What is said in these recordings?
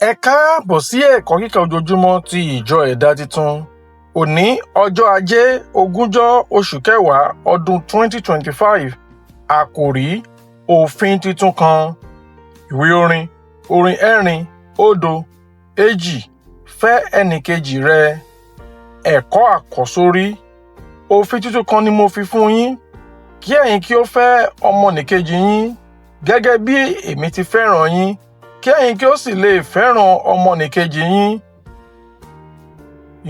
Ẹ káàbọ̀ sí ẹ̀kọ́ kíkà ojoojúmọ́ ti ìjọ ẹ̀dá titun. Òní ọjọ́ Ajé 20 oṣù kẹwàá ọdún 2025. Àkòrí Òfin Titun kan. Ìwé orin 4-2. Fẹ́ ẹnìkejì rẹ. Ẹ̀kọ́ àkọ́sórí. Òfin titun kan ni mo fi fún yín, kí ẹ̀yin kí ó fẹ́ ọmọnikeji yín gẹ́gẹ́ bí èmi ti fẹ́ràn yín, kí ẹ̀yin kí ó sì lè fẹ́ràn ọmọnikeji yín.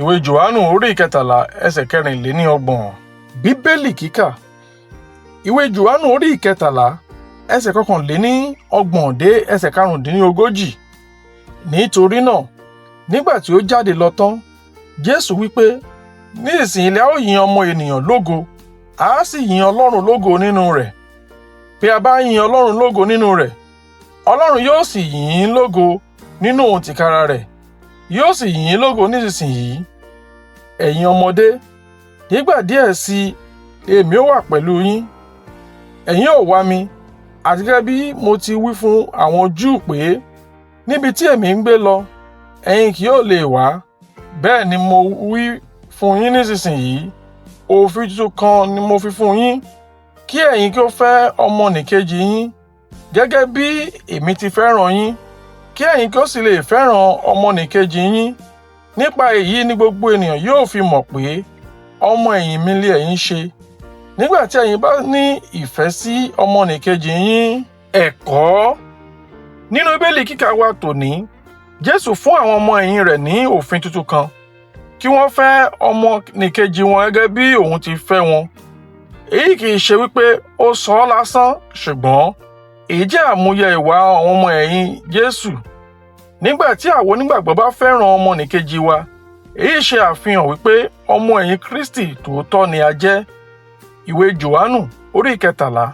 Ìwé Jòhánù orí 13 ẹsẹ̀ 24. Bíbélì kíkà. Ìwé Jòhánù orí 13 ẹsẹ̀ 21 dé ẹsẹ̀ 40. Nitorina, nígbà tí ó jáde lọ tán, Jesu wípé, ní ìsìn a ó yin ọmọ ènìyàn lógo, a sì yin Ọlọ́run lógo nínú rẹ̀. Bí a bá yin Ọlọ́run lógo nínú rẹ̀, Ọlọ́run yóò sì yìn ín lógo nínú ohun tikararẹ, yóò sì yìn ín lógo nísinsìnyí. Ẹ̀yin ọmọdé, nígbà díẹ̀ sí èmi ó wà pẹ̀lú yín. Ẹ̀yin ó wá mi, àti gẹ́gẹ́ bí mo ti wí fún àwọn Júù pé, níbi tí èmi ń gbé lọ, ẹ̀yin kì yóò lè wá. Bẹ́ẹ̀ ni mo wí fún yín nísinsìnyí. Òfin titun kan ni mo fi fún yín, kí ẹ̀yin kí ó fẹ́ ọmọnìkejì yín gẹ́gẹ́ bí èmi ti fẹ́ràn yín, kí ẹ̀yin kí ó sì lè fẹ́ràn ọmọnìkejì yín. Nípa èyí ni gbogbo ènìyàn yóò fi mọ̀ pé ọmọ ẹ̀yìn mi lé ẹ̀yin ṣe, nígbà tí ẹ̀yin bá ní ìfẹ́ sí ọmọnìkejì yín. Ẹ̀kọ́. Nínú Bíbélì kíkà wa tòní, Jesu fún àwọn ọmọ ẹ̀yìn rẹ̀ ní òfin tuntun kan, kí wọ́n fẹ́ ọmọnìkejì wọn gẹ́gẹ́ bí òun ti fẹ́ wọn. Èyí kì í ṣe wípé ó sọ ọ́ lásán, ṣùgbọ́n èyí jẹ́ àmúyẹ ìwà àwọn ọmọ ẹ̀yìn Jesu. Nígbà tí àwọn onígbàgbọ́ bá fẹ́ràn ọmọnìkejì wa, èyí ṣe àfihàn wípé ọmọ ẹ̀yìn Kristi tòótọ́ ni a jẹ́. Ìwé Jòhánù orí 13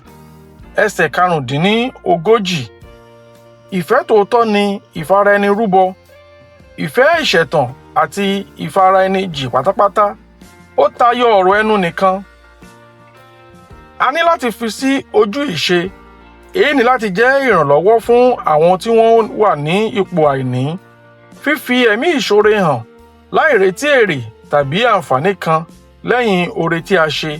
ẹsẹ̀ 40. Ìfẹ́ tòótọ́ ni ìfara-ẹni-rúbọ, ìfẹ́ ìṣẹ̀tàn àti ìfara-ẹni-jì pátápátá. Ó tayọ ọ̀rọ̀ ẹnu nìkan. A ní láti fi sí ojú ìṣe. Èyí ni láti jẹ́ ìrànlọ́wọ́ fún àwọn tí wọ́n wà ní ipò àìní, fífi ẹ̀mí ìṣoore hàn láì retí èrè tàbí àǹfààní kan lẹ́yìn oore tí a ṣe,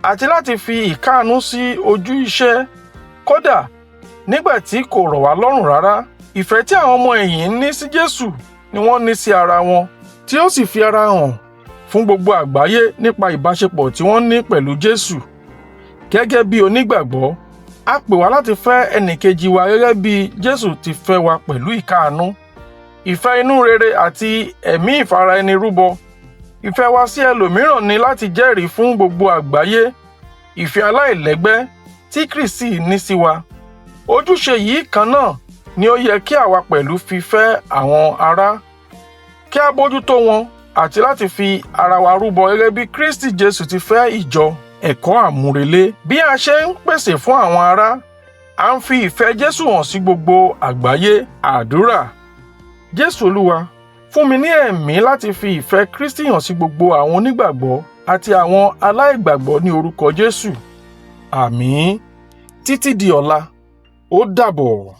àti láti fi ìkáàánú sí ojú iṣẹ́, kódà nígbà tí kò rọ̀ wá lọ́rùn rárá. Ìfẹ́ tí àwọn ọmọ ẹ̀yìn ní sí Jesu ni wọ́n ní sí ara wọn, tí ó sì fi ara hàn fún gbogbo àgbáyé nípa ìbáṣepọ̀ tí wọ́n ní pẹ̀lú Jesu. Gẹ́gẹ́ bí onígbàgbọ́, a pè wá láti fẹ́ ẹnìkejì wa gẹ́gẹ́ bí Jesu ti fẹ́ wa pẹ̀lú ìkáàánú, ìfẹ́ inú rere àti ẹ̀mí ìfara-ẹni-rúbọ. Ìfẹ́ wa sí ẹlòmíràn ni láti jẹ́rìí fún gbogbo àgbáyé ìfẹ́ aláìlẹ́gbẹ́ tí Kristi ní sí wa. Ojúṣe yìí kan náà ni ó yẹ kí àwa pẹ̀lú fi fẹ́ àwọn ará, kí a bójútó wọn àti láti fi ara wa rúbọ gẹ́gẹ́ bí Kristi Jesu ti fẹ́ ìjọ. Ẹ̀kọ́ àmúrelé. Bí a ṣe ń pèsè fún àwọn ará, a ń fi ìfẹ́ Jesu hàn sí gbogbo àgbáyé. Àdúrà. Jésù Olúwa, fún mi ní ẹ̀mí láti fi ìfẹ́ Kristi hàn sí gbogbo àwọn onígbàgbọ́ àti àwọn aláìgbàgbọ́ ní orúkọ Jésù. Àmín. Títí di ọ̀la, ó dàbọ̀.